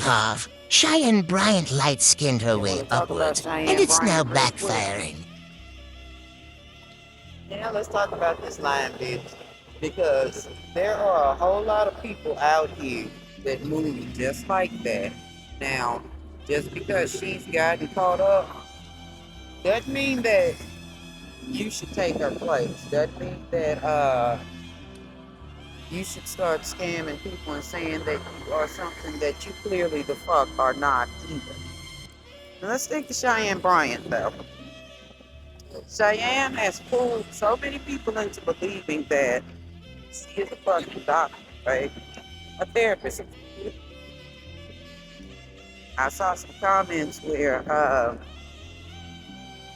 cough. Cheyenne Bryant light-skinned her way upwards, and it's now backfiring. Now let's talk about this lying bitch. Because there are a whole lot of people out here that move just like that. Now, just because she's gotten caught up, doesn't mean that you should take her place. Doesn't mean that you should start scamming people and saying that you are something that you clearly the fuck are not either. Now let's take the Cheyenne Bryant though. Cheyenne has fooled so many people into believing that she is a fucking doctor, right? A therapist. I saw some comments where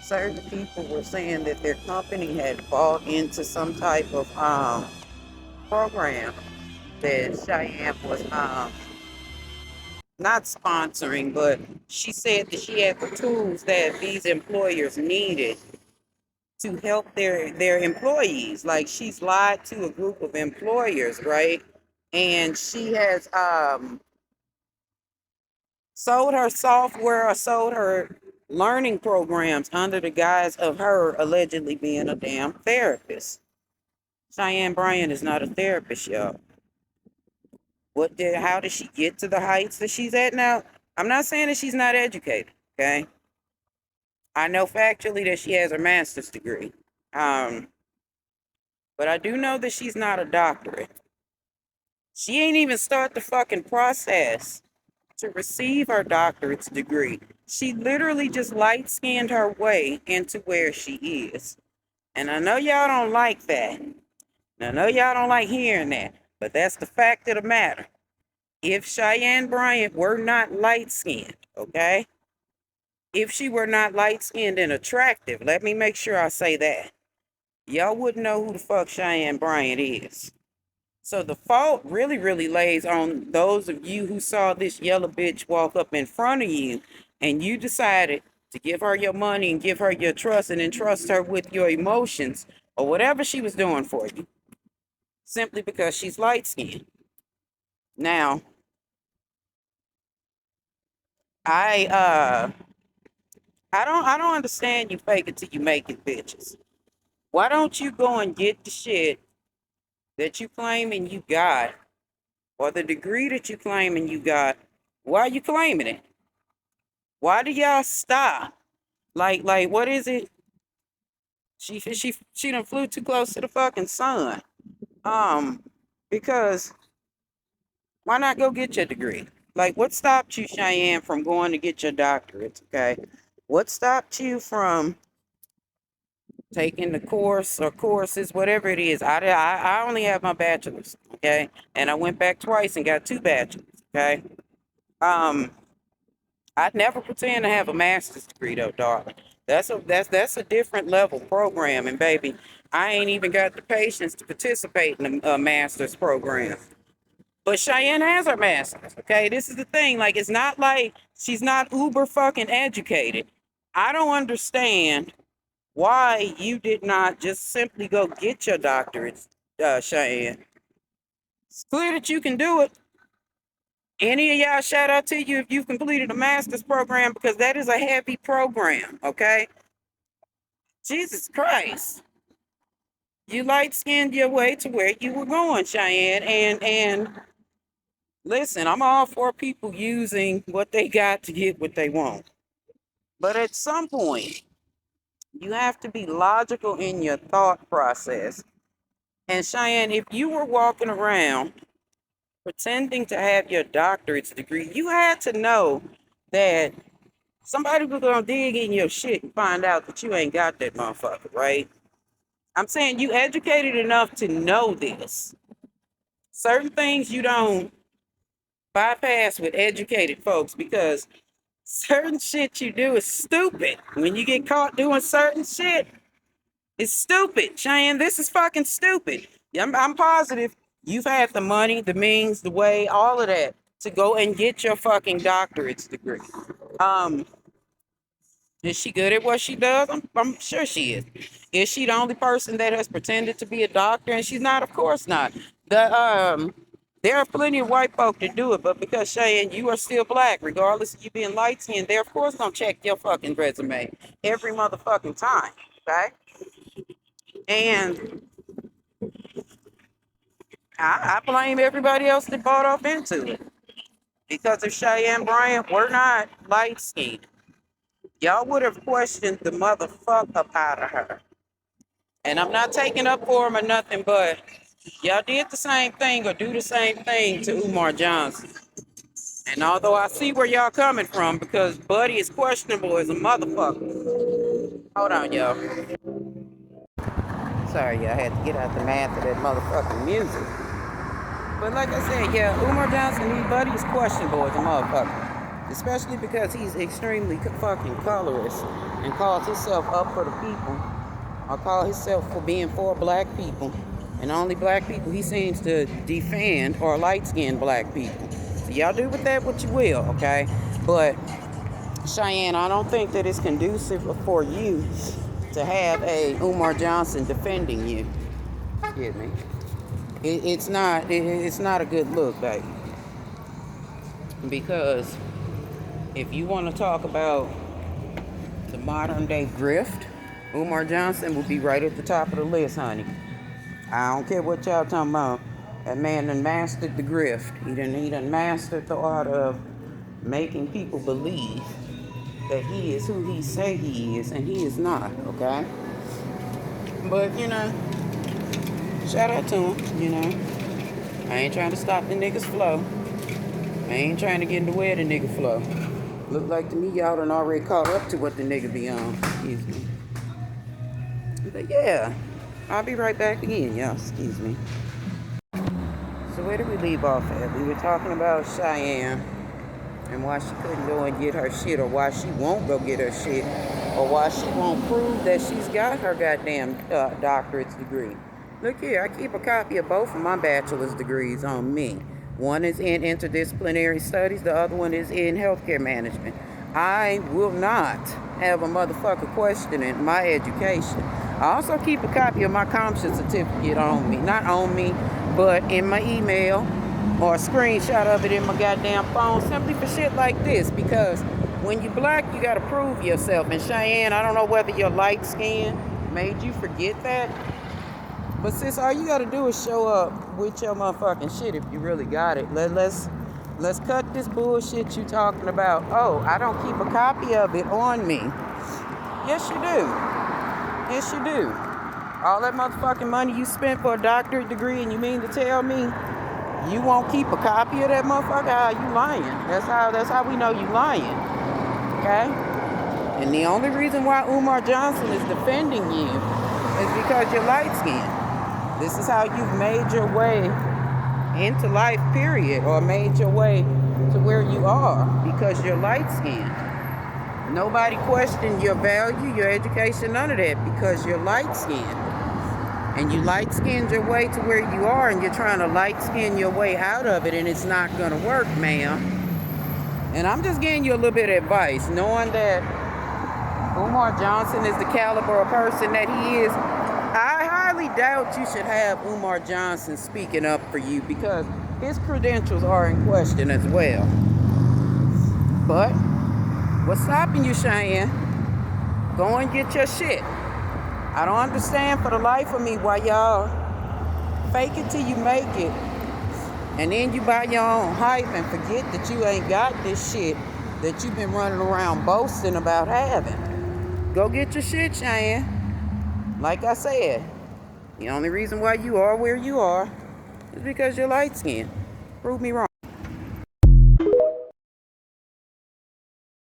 certain people were saying that their company had bought into some type of program that Cheyenne was not sponsoring, but she said that she had the tools that these employers needed to help their employees. Like she's lied to a group of employers, right? And she has sold her software or sold her learning programs under the guise of her allegedly being a damn therapist. Cheyenne Bryant is not a therapist, y'all. How did she get to the heights that she's at now? I'm not saying that she's not educated, okay? I know factually that she has her master's degree. But I do know that she's not a doctorate. She ain't even start the fucking process to receive her doctorate's degree. She literally just light skinned her way into where she is. And I know y'all don't like that. And I know y'all don't like hearing that. But that's the fact of the matter. If Cheyenne Bryant were not light skinned, okay? If she were not light skinned and attractive, let me make sure I say that. Y'all wouldn't know who the fuck Cheyenne Bryant is. So the fault really, really lays on those of you who saw this yellow bitch walk up in front of you and you decided to give her your money and give her your trust and entrust her with your emotions or whatever she was doing for you. Simply because she's light skinned. Now, I don't understand you fake it till you make it, bitches. Why don't you go and get the shit that you claiming you got, or the degree that you claiming you got? Why are you claiming it? Why do y'all stop? Like, what is it? She done flew too close to the fucking sun. Because why not go get your degree? Like, what stopped you, Cheyenne, from going to get your doctorate? Okay, what stopped you from taking the course or courses, whatever it is? I only have my bachelor's, okay, and I went back twice and got 2 bachelors, okay. I'd never pretend to have a master's degree though, darling. That's a different level program, and baby, I ain't even got the patience to participate in a master's program. But Cheyenne has her master's. Okay, this is the thing. Like, it's not like she's not uber fucking educated. I don't understand why you did not just simply go get your doctorate, Cheyenne. It's clear that you can do it. Any of y'all, shout out to you if you've completed a master's program, because that is a heavy program, okay? Jesus Christ. You light-skinned your way to where you were going, Cheyenne. And listen, I'm all for people using what they got to get what they want. But at some point, you have to be logical in your thought process. And Cheyenne, if you were walking around pretending to have your doctorate's degree, you had to know that somebody was gonna dig in your shit and find out that you ain't got that motherfucker, right? I'm saying you educated enough to know this. Certain things you don't bypass with educated folks, because certain shit you do is stupid. When you get caught doing certain shit, it's stupid. Cheyenne, this is fucking stupid. I'm positive you've had the money, the means, the way, all of that to go and get your fucking doctorate's degree. Is she good at what she does? I'm sure she is. Is she the only person that has pretended to be a doctor? And she's not, of course not. The There are plenty of white folk that do it, but because Cheyenne, you are still black, regardless of you being light skinned, they're of course gonna check your fucking resume every motherfucking time. Okay? And I blame everybody else that bought off into it. Because if Cheyenne Bryant were not light skinned, y'all would have questioned the motherfuck up out of her. And I'm not taking up for him or nothing, but y'all did the same thing or do the same thing to Umar Johnson. And although I see where y'all coming from, because Buddy is questionable as a motherfucker. Hold on, y'all. Sorry, y'all had to get out the math of that motherfucking music. But like I said, yeah, Umar Johnson, Buddy is questionable as a motherfucker. Especially because he's extremely fucking colorist and calls himself up for the people. Or call himself for being for black people. And only black people he seems to defend are light-skinned black people. So y'all do with that what you will, okay? But Cheyenne, I don't think that it's conducive for you to have a Umar Johnson defending you. Excuse me. It's not a good look, baby. Because if you want to talk about the modern day grift, Umar Johnson will be right at the top of the list, honey. I don't care what y'all talking about. That man done mastered the grift. He done mastered the art of making people believe that he is who he say he is, and he is not, okay? But, you know, shout out to him, you know. I ain't trying to stop the nigga's flow. I ain't trying to get in the way of the nigga flow. Look like to me y'all done already caught up to what the nigga be on. Excuse me. But yeah, I'll be right back again, y'all. Excuse me. So where did we leave off at? We were talking about Cheyenne and why she couldn't go and get her shit, or why she won't go get her shit, or why she won't prove that she's got her goddamn doctorate's degree. Look here, I keep a copy of both of my bachelor's degrees on me. One is in interdisciplinary studies, the other one is in healthcare management. I will not have a motherfucker questioning my education. I also keep a copy of my CompTIA certificate on me. Not on me, but in my email, or a screenshot of it in my goddamn phone, simply for shit like this. Because when you're black, you gotta prove yourself. And Cheyenne, I don't know whether your light skin made you forget that. But sis, all you gotta do is show up with your motherfucking shit if you really got it. Let's cut this bullshit you talking about. Oh, I don't keep a copy of it on me. Yes, you do. Yes, you do. All that motherfucking money you spent for a doctorate degree, and you mean to tell me you won't keep a copy of that motherfucker? You lying. That's how we know you lying. Okay? And the only reason why Umar Johnson is defending you is because you're light skinned. This is how you've made your way into life, period, or made your way to where you are, because you're light skinned. Nobody questioned your value, your education, none of that, because you're light skinned. And you light skinned your way to where you are, and you're trying to light skin your way out of it, and it's not gonna work, ma'am. And I'm just giving you a little bit of advice, knowing that Umar Johnson is the caliber of person that he is. I highly doubt you should have Umar Johnson speaking up for you, because his credentials are in question as well. But what's stopping you, Cheyenne? Go and get your shit. I don't understand for the life of me why y'all fake it till you make it, and then you buy your own hype and forget that you ain't got this shit that you've been running around boasting about having. Go get your shit, Cheyenne. Like I said, the only reason why you are where you are is because you're light skinned. Prove me wrong.